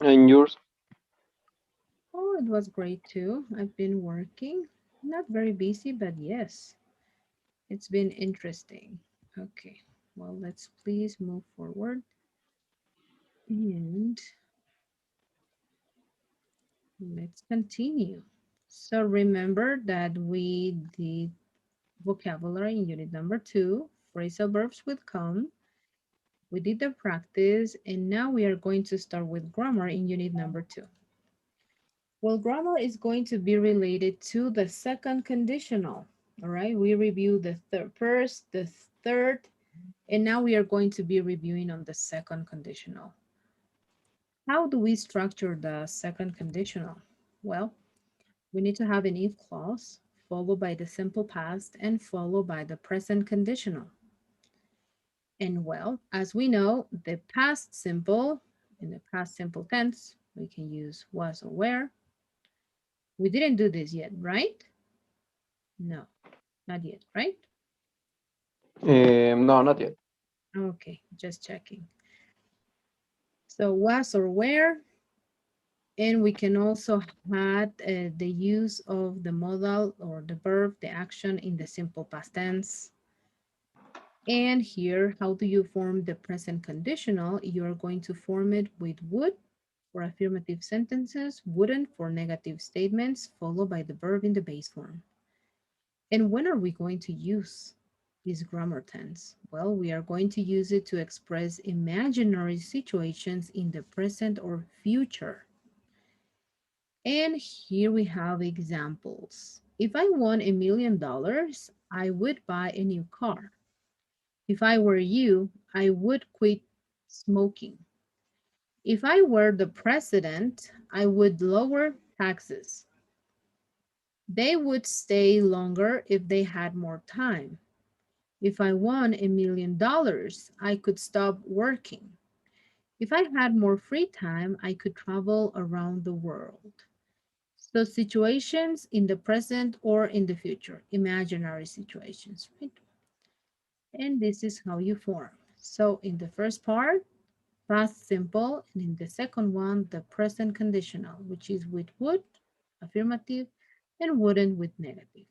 And yours? Oh, it was great too. I've been working. Not very busy, but yes, it's been interesting. Okay, well, let's please move forward and let's continue. So remember that we did vocabulary in unit number 2, phrasal verbs with come. We did the practice, and now we are going to start with grammar in unit number 2. Well, grammar is going to be related to the second conditional. All right, we review the first, the third, and now we are going to be reviewing on the second conditional. How do we structure the second conditional? Well, we need to have an if clause, followed by the simple past, and followed by the present conditional. And well, as we know, the past simple, in the past simple tense, we can use was or were. We didn't do this yet, right? No, not yet, right? No, not yet. Okay, just checking. So was or were, and we can also add the use of the modal or the verb, the action in the simple past tense. And here, how do you form the present conditional? You're going to form it with would for affirmative sentences, wouldn't for negative statements, followed by the verb in the base form. And when are we going to use this grammar tense? Well, we are going to use it to express imaginary situations in the present or future. And here we have examples. If I won $1 million, I would buy a new car. If I were you, I would quit smoking. If I were the president, I would lower taxes. They would stay longer if they had more time. If I won $1 million, I could stop working. If I had more free time, I could travel around the world. So situations in the present or in the future, imaginary situations, right? And this is how you form. So in the first part, past simple, and in the second one, the present conditional, which is with would, affirmative, and wouldn't with negative.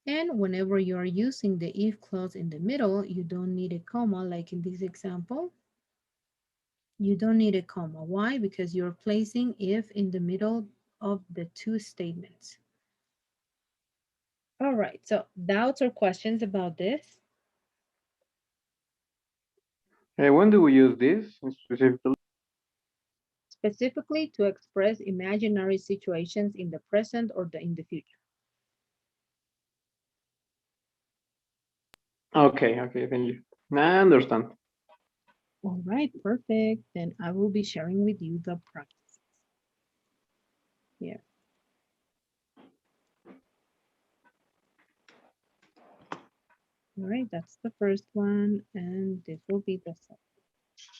And whenever you are using the if clause in the middle, you don't need a comma like in this example. You don't need a comma. Why? Because you're placing if in the middle of the two statements. All right, so doubts or questions about this? When do we use this specifically? Specifically to express imaginary situations in the present or in the future. Okay, okay, thank you. I understand. All right, perfect. Then I will be sharing with you the practices here. All right, that's the first one, and this will be the second.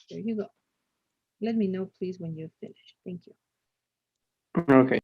There you go. Let me know, please, when you've finished. Thank you. Okay.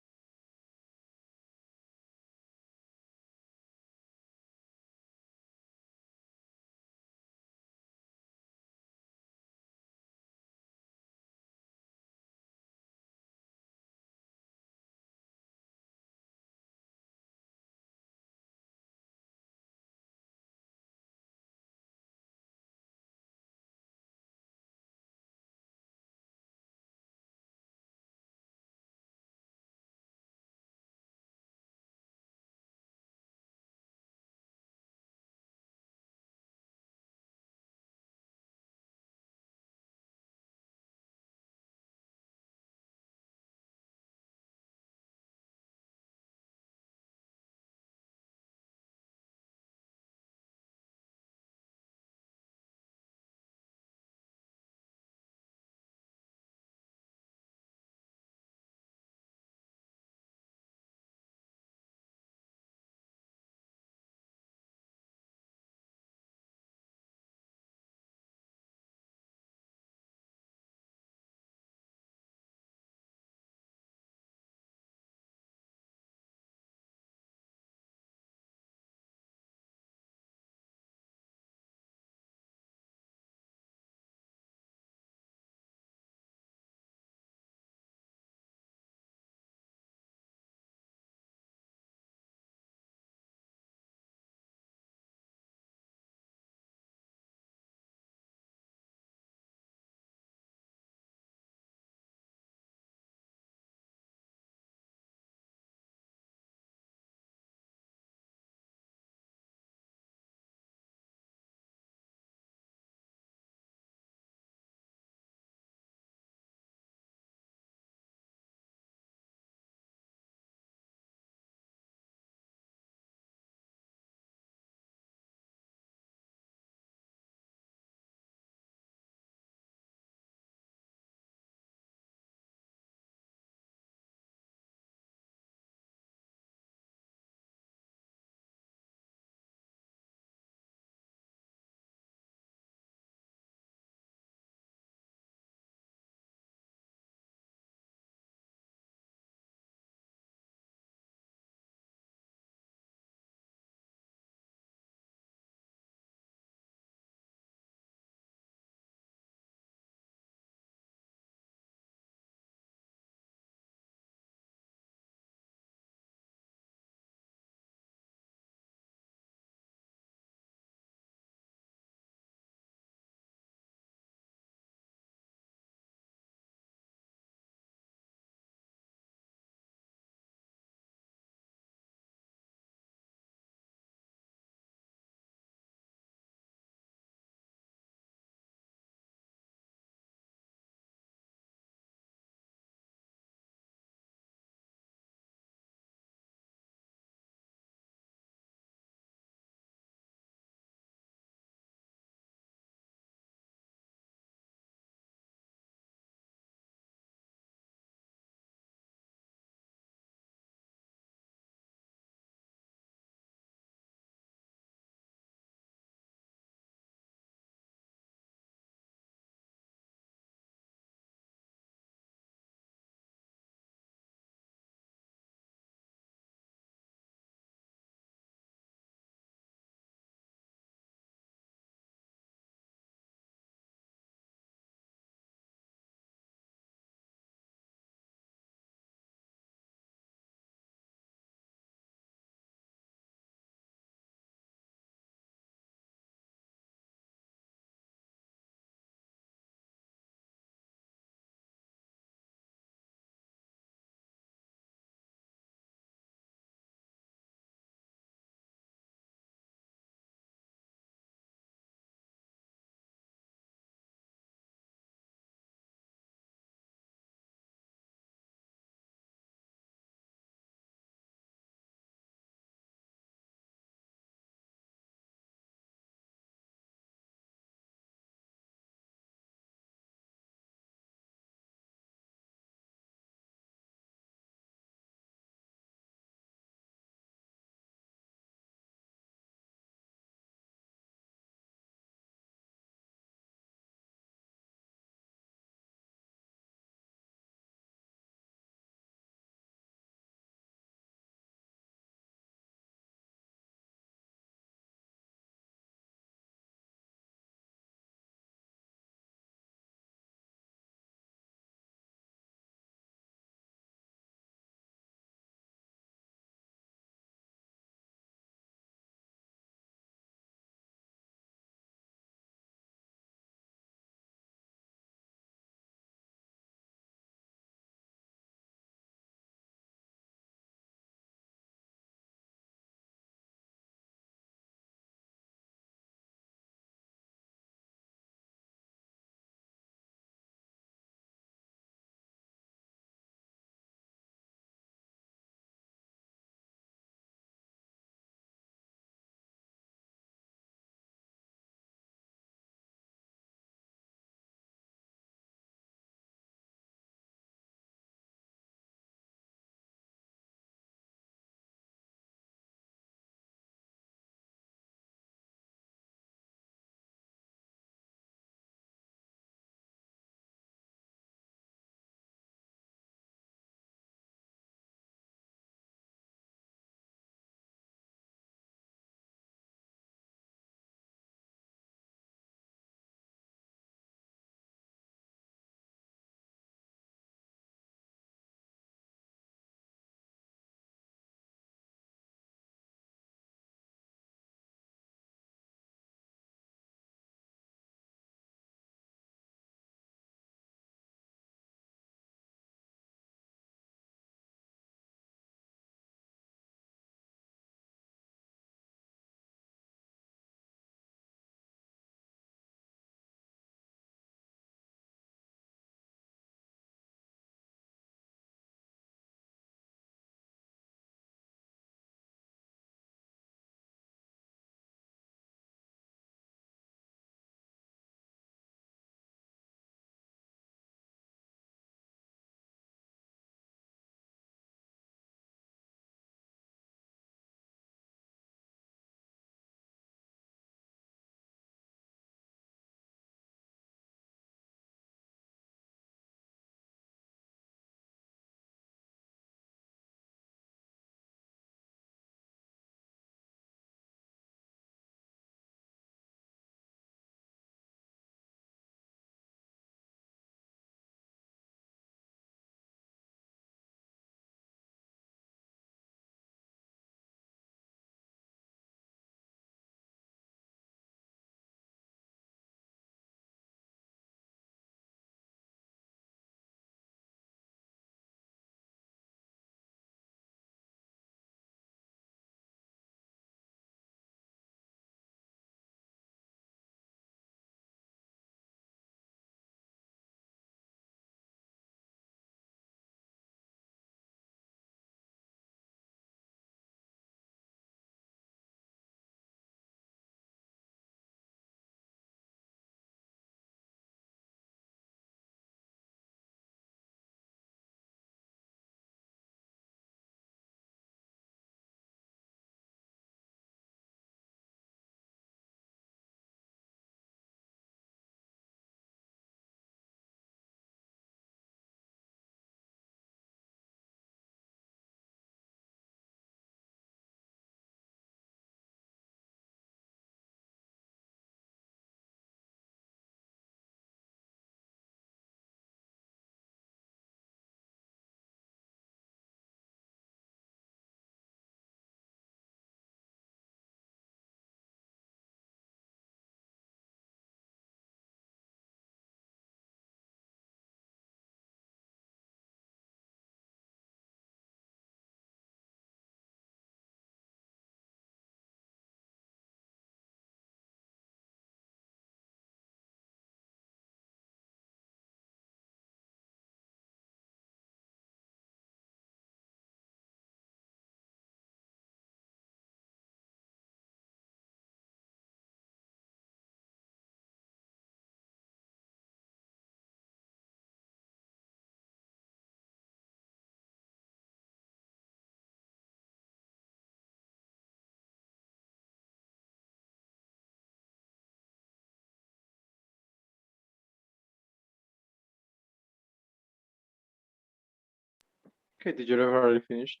Okay, did you ever already finished?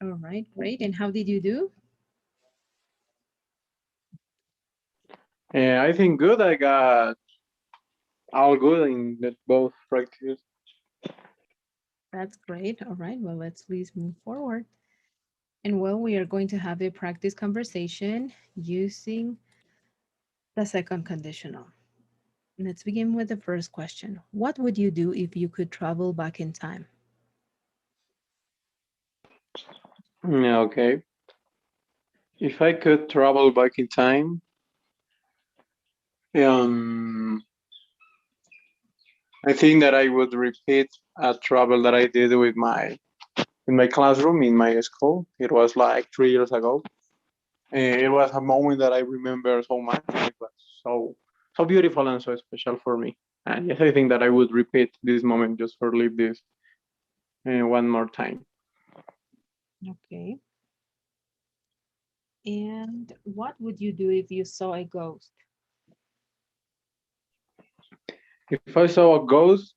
All right, great. And how did you do? I think good. I got all good in both practices. That's great. All right, well, let's please move forward. And well, we are going to have a practice conversation using the second conditional. Let's begin with the first question. What would you do if you could travel back in time? Yeah, okay. If I could travel back in time, um, I think that I would repeat a travel that I did with my classroom in my school. It was like 3 years ago. It was a moment that I remember so much. It was so beautiful and so special for me. And yes, I think that I would repeat this moment just for live this one more time. Okay. And what would you do if you saw a ghost? If I saw a ghost,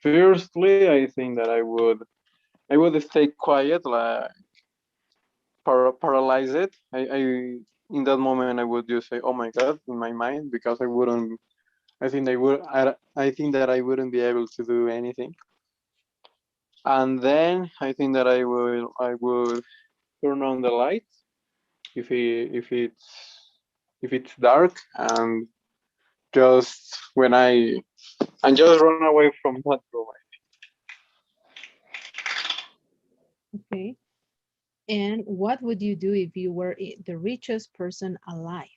firstly, I think that I would stay quiet, like paralyze it. I in that moment I would just say, "Oh my God," in my mind because I wouldn't. I think I would. I think that I wouldn't be able to do anything. And then I think that I would turn on the light if it's dark and just when I and just run away from that room. Okay. And what would you do if you were the richest person alive?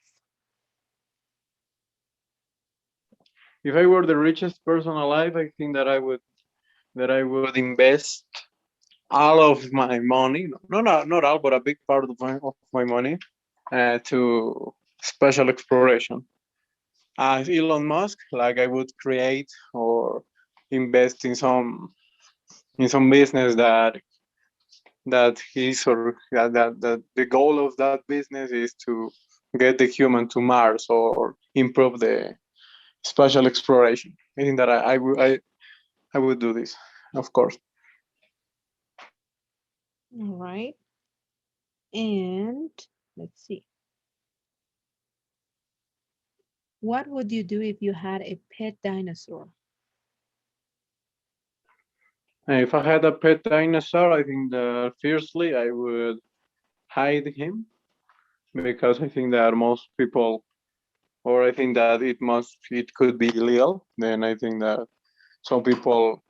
If I were the richest person alive, I think that I would invest all of my money, no, not all, but a big part of my money to special exploration. As Elon Musk, like I would create or invest in some business that he's or that the goal of that business is to get the human to Mars or improve the spatial exploration. I think that I would do this, of course. All right. And let's see. What would you do if you had a pet dinosaur? And if I had a pet dinosaur, I think that firstly I would hide him because I think that most people, or I think that it could be illegal. Then I think that some people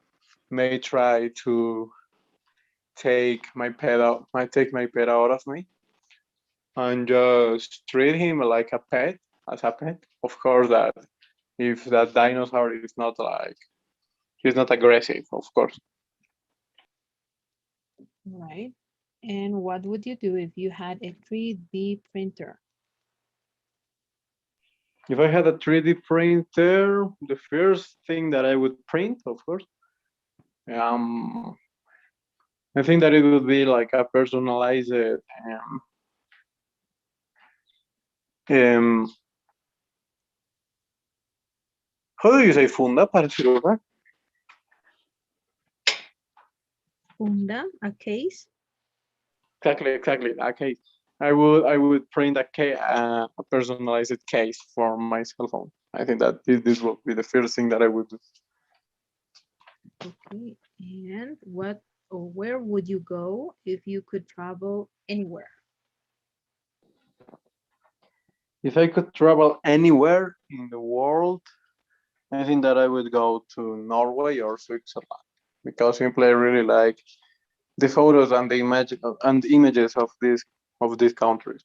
may try to take my pet out of me and just treat him like a pet, as a pet. Of course, that if that dinosaur is not like he's not aggressive, of course. Right. And what would you do if you had a 3D printer? If I had a 3D printer, the first thing that I would print, of course, um, I think that it would be like a personalized um, how do you say funda para celular? Funda, a case? Exactly. A case. I would print a personalized case for my cell phone. I think that this will be the first thing that I would do. Okay. And what or where would you go if you could travel anywhere? If I could travel anywhere in the world, I think that I would go to Norway or Switzerland because simply I really like the photos and the images of these countries.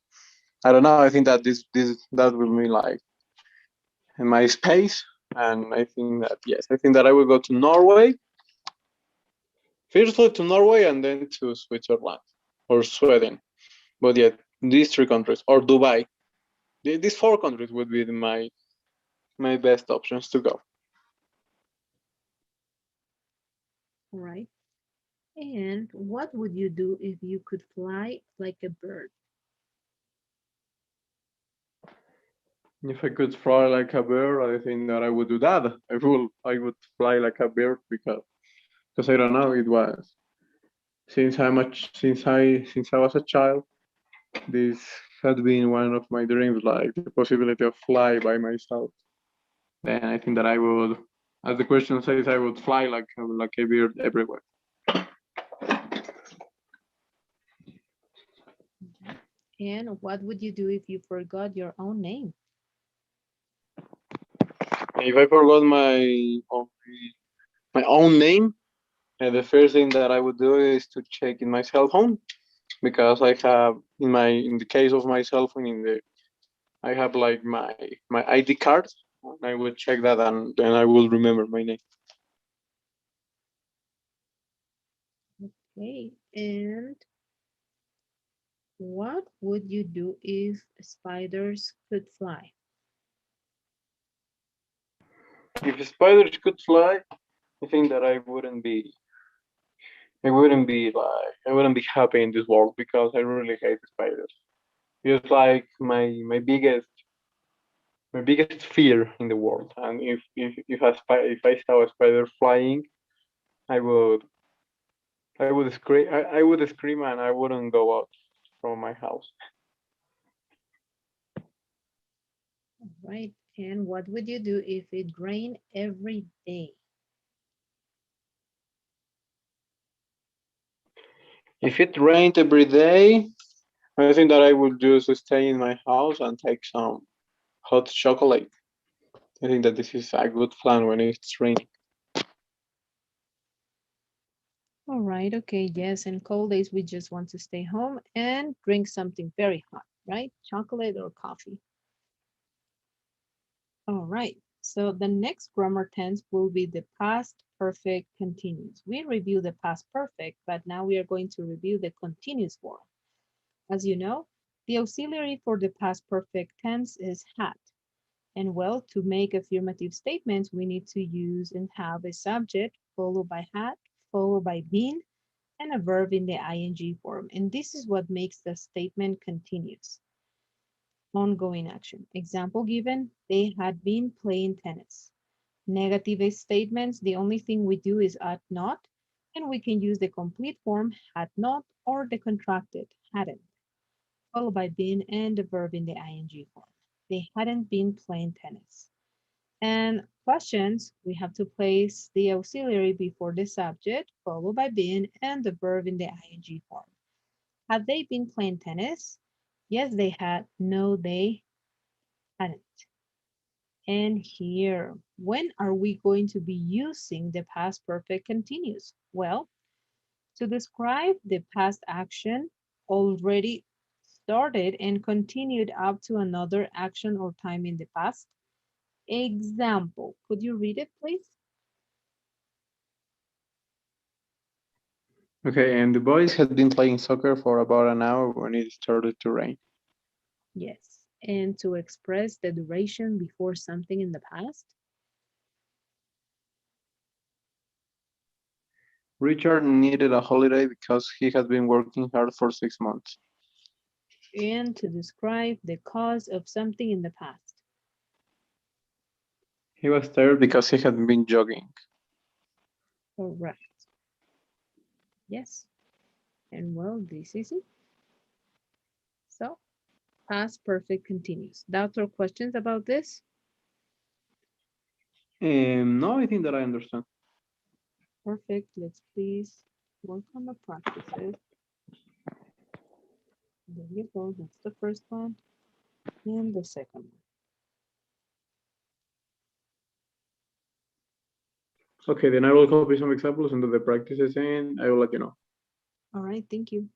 I don't know. I think that that will be like in my space, and I think that yes, I think that I will go to Norway, firstly to Norway and then to Switzerland or Sweden. But yeah, these three countries or Dubai. These four countries would be my best options to go. All right. And what would you do if you could fly like a bird? If I could fly like a bird, I think that I would do that. I would fly like a bird because because I don't know. It was since I was a child. This had been one of my dreams, like the possibility of fly by myself. Then I think that I would, as the question says, I would fly like a bird everywhere. And what would you do if you forgot your own name? If I forgot my own name, the first thing that I would do is to check in my cell phone because I have in the case of my cell phone I have like my ID card. And I would check that and then I will remember my name. Okay. And what would you do if spiders could fly? If spiders could fly, I think that I wouldn't be happy in this world because I really hate spiders. It's like my biggest fear in the world. And if I saw a spider flying, I would I would scream and I wouldn't go out from my house. Right. And what would you do if it rained every day? If it rained every day, I think that I would just stay in my house and take some hot chocolate. I think that this is a good plan when it's raining. All right. Okay. Yes. And cold days, we just want to stay home and drink something very hot, right? Chocolate or coffee. All right. So the next grammar tense will be the past perfect continuous. We review the past perfect, but now we are going to review the continuous form. As you know, the auxiliary for the past perfect tense is had. And well, to make affirmative statements, we need to use and have a subject followed by had, followed by been, and a verb in the ing form. And this is what makes the statement continuous. Ongoing action. Example given, they had been playing tennis. Negative statements, the only thing we do is add not, and we can use the complete form had not or the contracted hadn't, followed by been and the verb in the ing form. They hadn't been playing tennis. And questions, we have to place the auxiliary before the subject, followed by been and the verb in the ing form. Had they been playing tennis? Yes, they had. No, they hadn't. And here, when are we going to be using the past perfect continuous? Well, to describe the past action already started and continued up to another action or time in the past. Example, could you read it, please? Okay, and the boys had been playing soccer for about an hour when it started to rain. Yes. And to express the duration before something in the past. Richard needed a holiday because he had been working hard for 6 months. And to describe the cause of something in the past. He was tired because he had been jogging. Correct. Yes. And well, this is it. So, past perfect continuous. Doubts or questions about this? No, I think that I understand. Perfect. Let's please work on the practices. There you go. That's the first one. And the second one. Okay, then I will copy some examples and do the practices and I will let you know. All right. Thank you.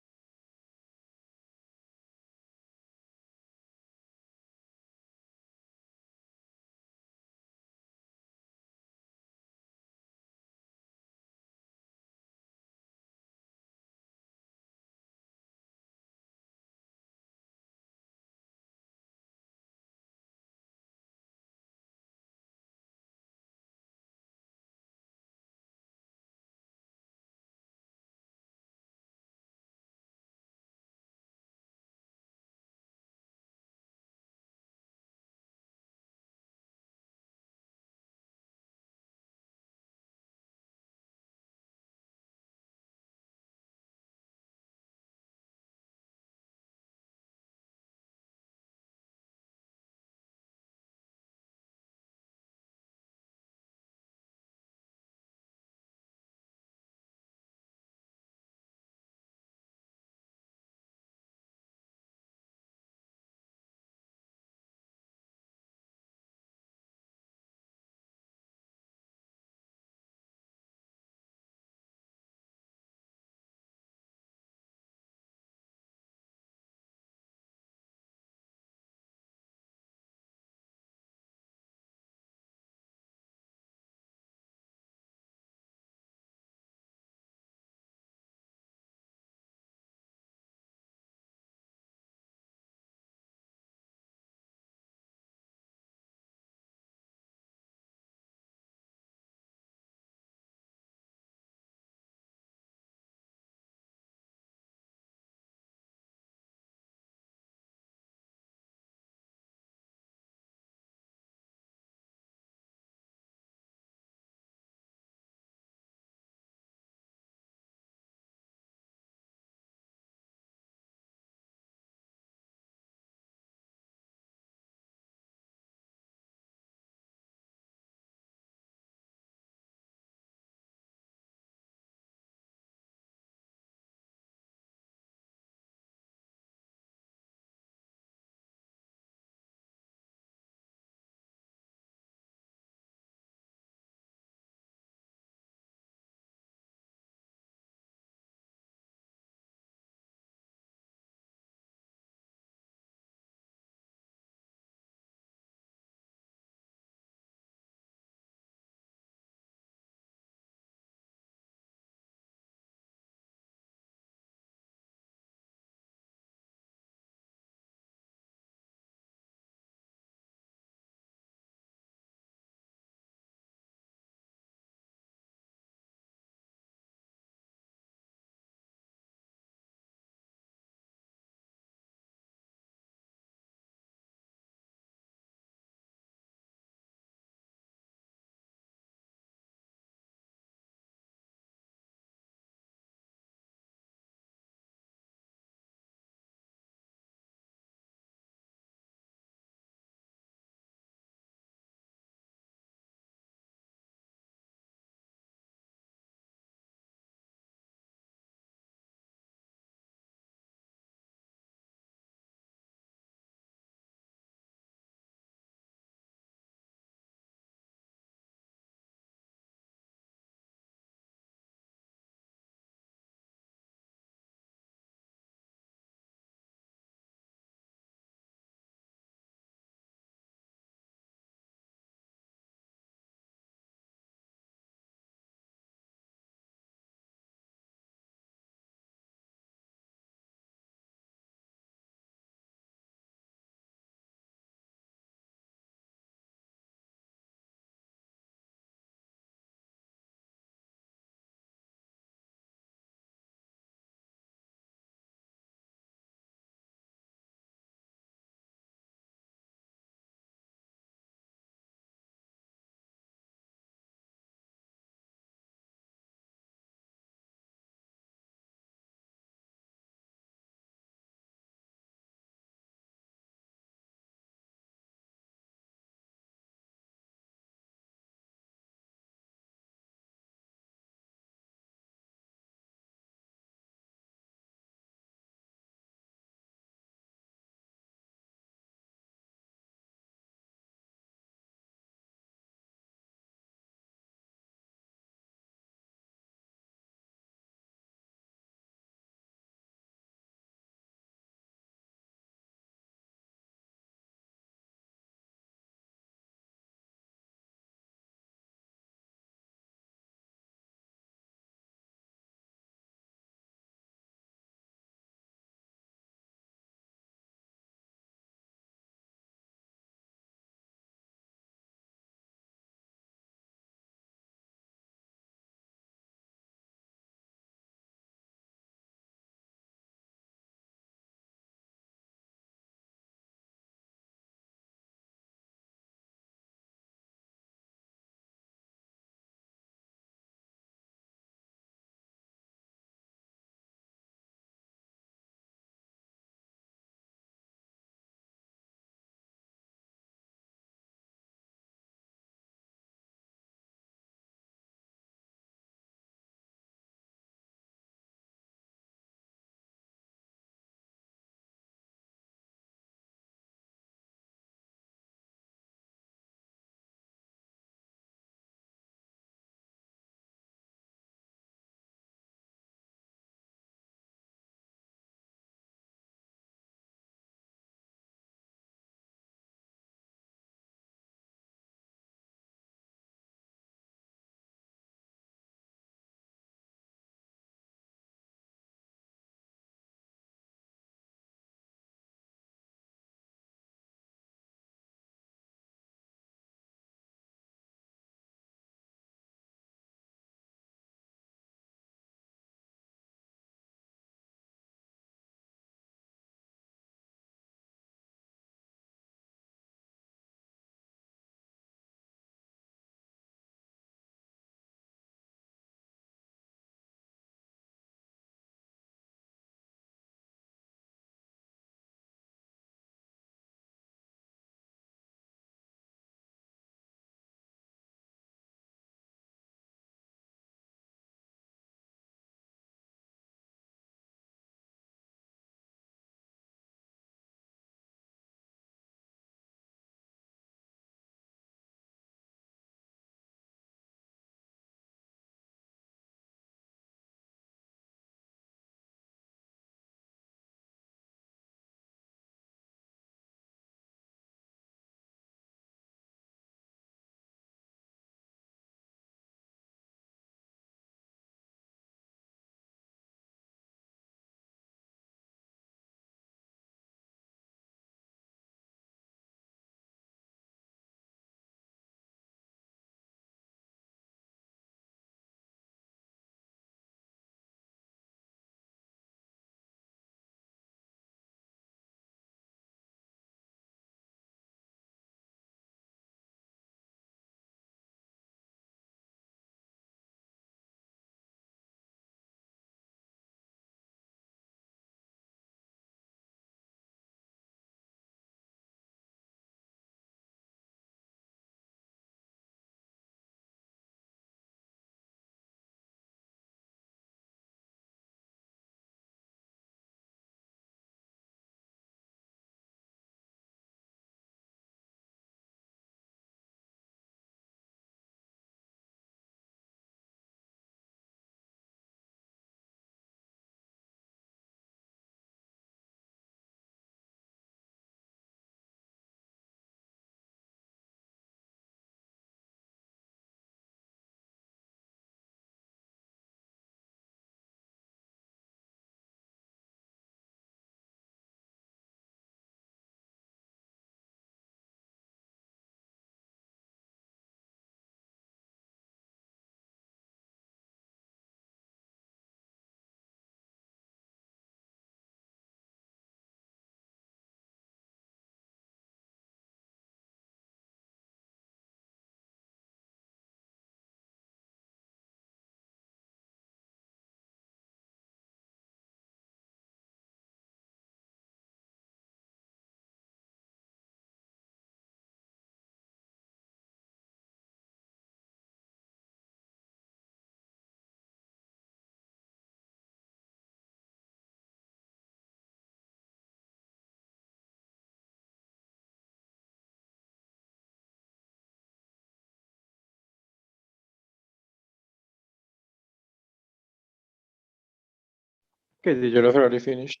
Okay, teacher, I've already finished.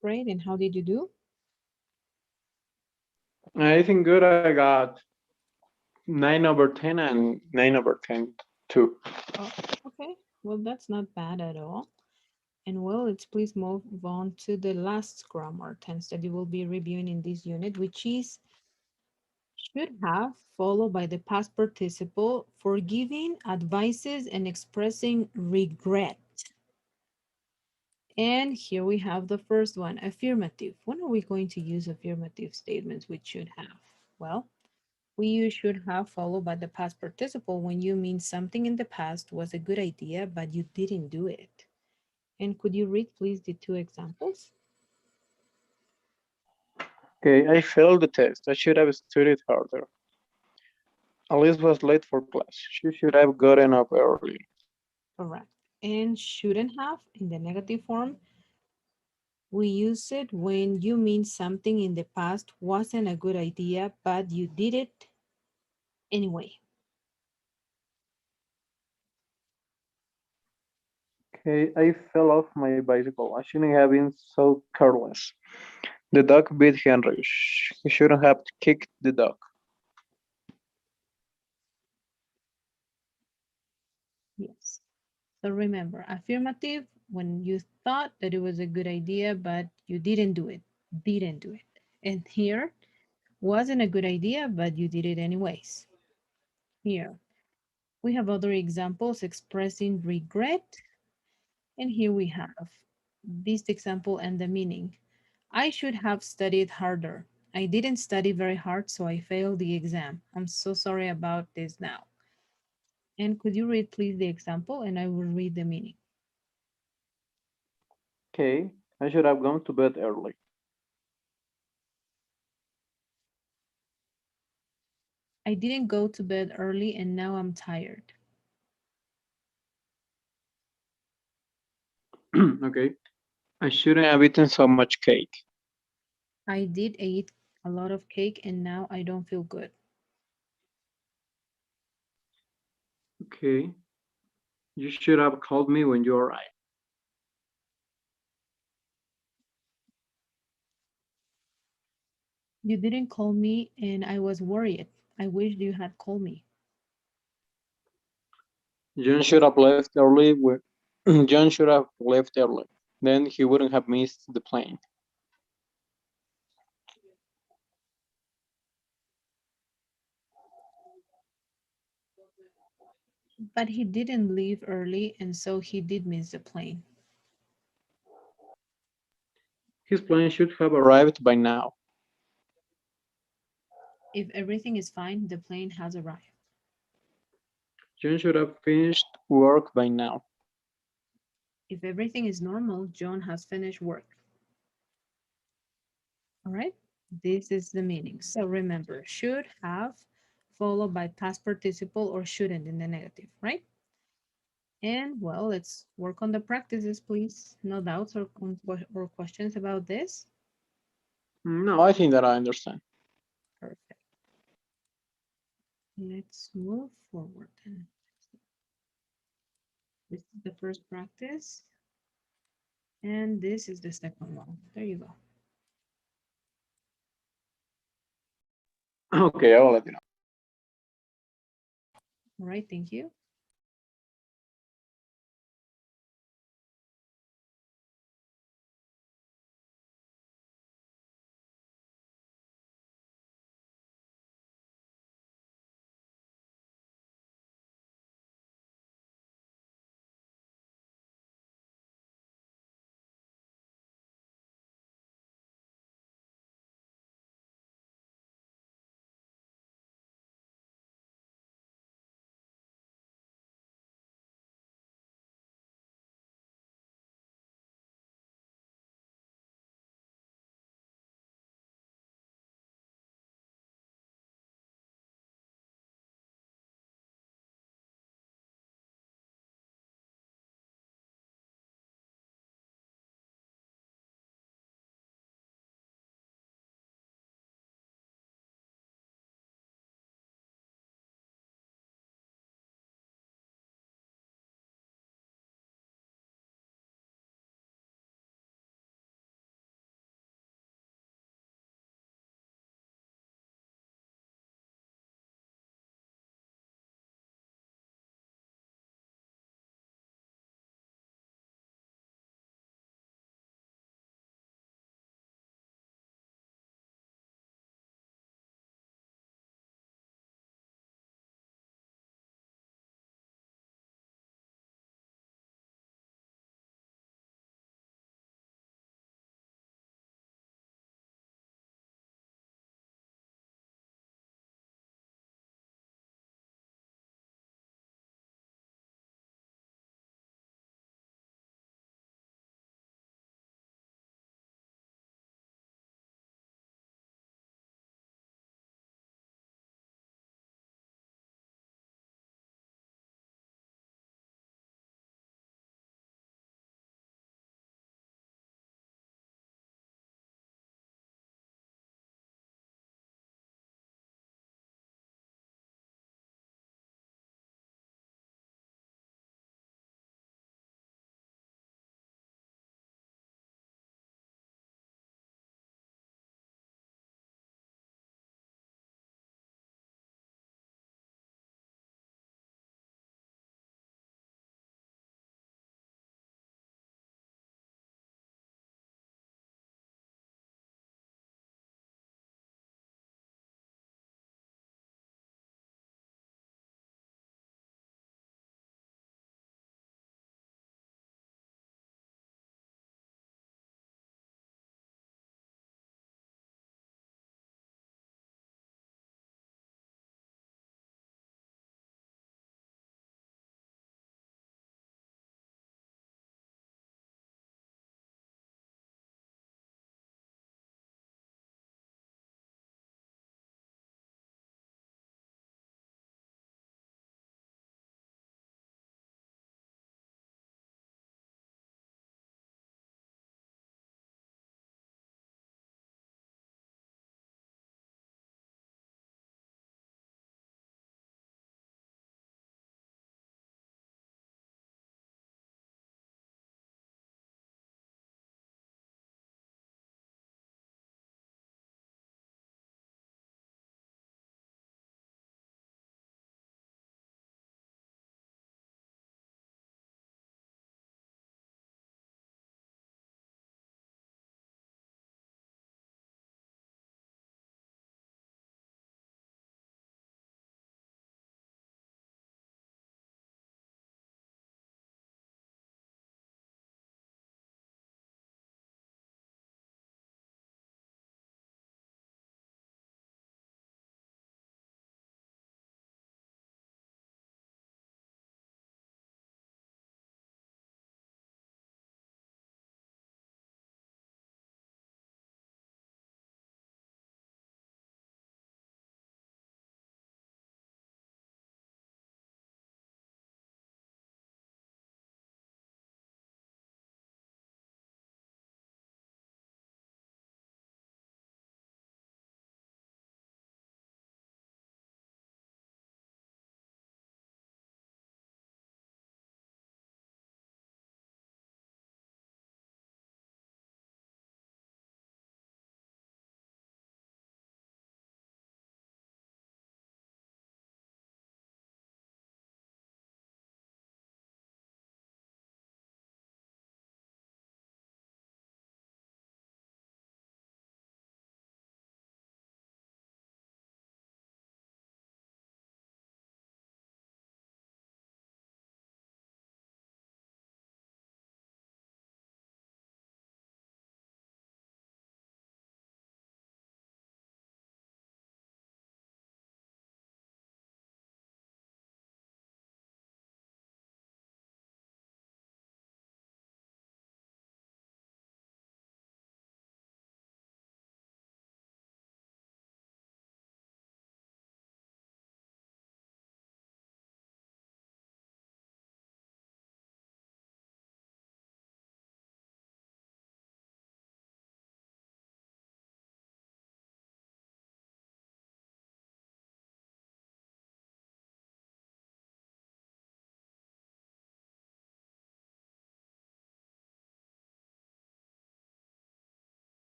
Great. And how did you do? I think good. I got 9/10 and 9/10 too. Oh, okay. Well, that's not bad at all. And well, let's please move on to the last grammar tense that you will be reviewing in this unit, which is should have, followed by the past participle for giving advices and expressing regret. And here we have the first one, affirmative. When are we going to use affirmative statements with should have? Well, we use should have followed by the past participle when you mean something in the past was a good idea, but you didn't do it. And could you read, please, the two examples? Okay, I failed the test. I should have studied harder. Alice was late for class. She should have gotten up early. Correct. And shouldn't have in the negative form, we use it when you mean something in the past wasn't a good idea, but you did it anyway. Okay, I fell off my bicycle. I shouldn't have been so careless. The dog beat Henry. He shouldn't have kicked the dog. Yes. So remember, affirmative when you thought that it was a good idea, but you didn't do it. Didn't do it. And here, wasn't a good idea, but you did it anyways. Here, we have other examples expressing regret. And here we have this example and the meaning. I should have studied harder. I didn't study very hard, so I failed the exam. I'm so sorry about this now. And could you read, please, the example and I will read the meaning. Okay, I should have gone to bed early. I didn't go to bed early and now I'm tired. Okay, I shouldn't have eaten so much cake. I did eat a lot of cake and now I don't feel good. Okay, you should have called me when you arrived. You didn't call me and I was worried. I wish you had called me. John should have left early. John should have left early. Then he wouldn't have missed the plane. But he didn't leave early and so he did miss the plane. His plane should have arrived by now. If everything is fine, the plane has arrived. John should have finished work by now. If everything is normal, John has finished work. All right, this is the meaning. So remember, should have followed by past participle or shouldn't in the negative, right? And well, let's work on the practices, please. No doubts or questions about this? No, I think that I understand. Perfect. Let's move forward then. This is the first practice, and this is the second one. There you go. Okay, I will let you know. All right, thank you.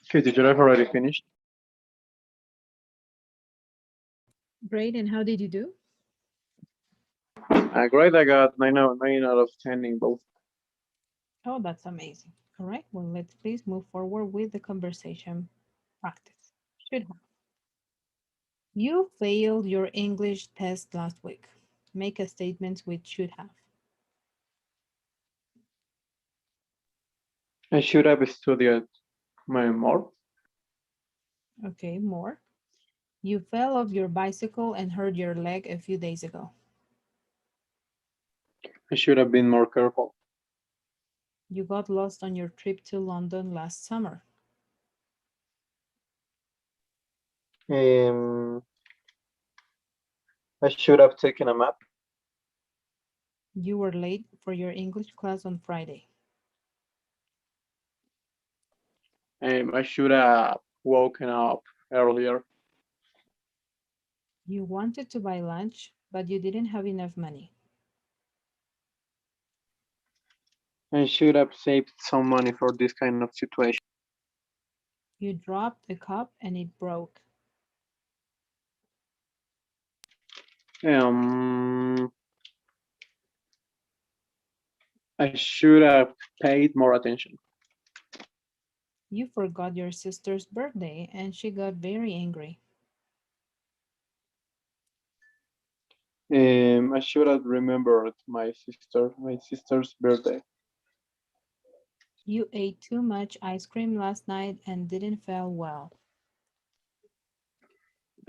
Okay, teacher, I've already finished. Great. And how did you do? Great, I got 9 out of 10 in both. Oh, that's amazing. All right. Well, let's please move forward with the conversation practice. Should have. You failed your English test last week. Make a statement with should have. I should have studied my more. Okay, more. You fell off your bicycle and hurt your leg a few days ago. I should have been more careful. You got lost on your trip to London last summer. Um, I should have taken a map. You were late for your English class on Friday. I should have woken up earlier. You wanted to buy lunch, but you didn't have enough money. I should have saved some money for this kind of situation. You dropped a cup and it broke. Um, I should have paid more attention. You forgot your sister's birthday and she got very angry. I should have remembered my sister's birthday. You ate too much ice cream last night and didn't feel well.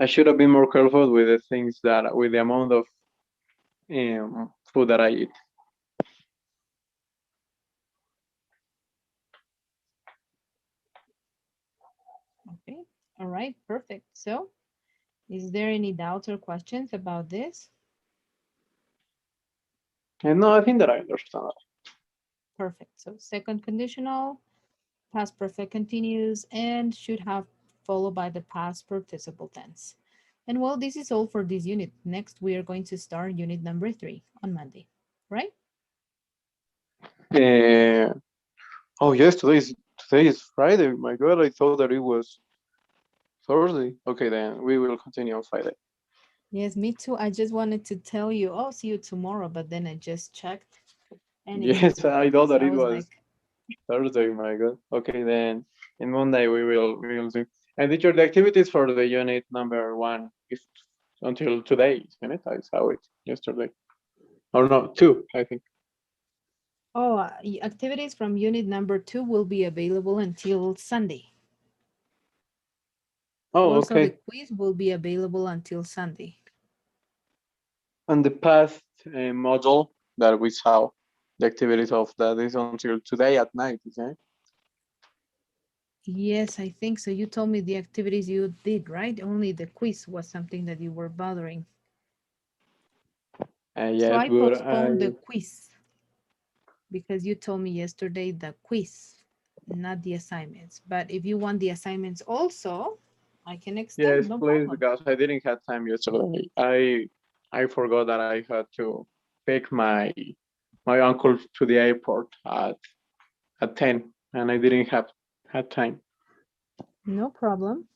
I should have been more careful with with the amount of food that I eat. Okay, all right, perfect. So, is there any doubts or questions about this? And no, I think that I understand that. Perfect. So, second conditional, past perfect continuous, and should have followed by the past participle tense. And well, this is all for this unit. Next, we are going to start unit number 3 on Monday, right? Uh, oh yes, today is Friday. My God, I thought that it was Thursday. Okay, then we will continue on Friday. Yes, me too. I just wanted to tell you, oh, see you tomorrow, but then I just checked and it says Yes, I Friday. thought So that I it was was like, Thursday. My God. Okay, then in Monday we will do. And teacher, the activities for the unit number 1 is until today, isn't it? I saw it yesterday. Or no, 2, I think. oh, activities from unit number 2 will be available until Sunday. Oh, Also, the okay. quiz will be available until Sunday. And the past module that we saw, the activities of that is until today at night, isn't it? Yes, I think so. You told me the activities you did, right? Only the quiz was something that you were bothering. So Yes, I but postponed the quiz because you told me yesterday the quiz, not the assignments. But if you want the assignments also, I can extend, yes, no please, problem. because I didn't have time yesterday. I forgot that I had to pick my uncle to the airport at 10, and I didn't have had time. No problem.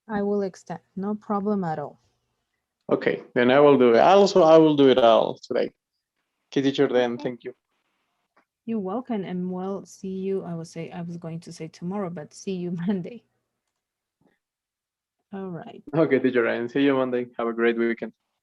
I will extend, no problem at all. Okay, then I will do it. Also, I will do it all today. Okay, teacher, then Okay. thank you. You're welcome and well, see you. I was going to say tomorrow, but see you Monday. All right. Okay, teacher, and see you Monday. Have a great weekend.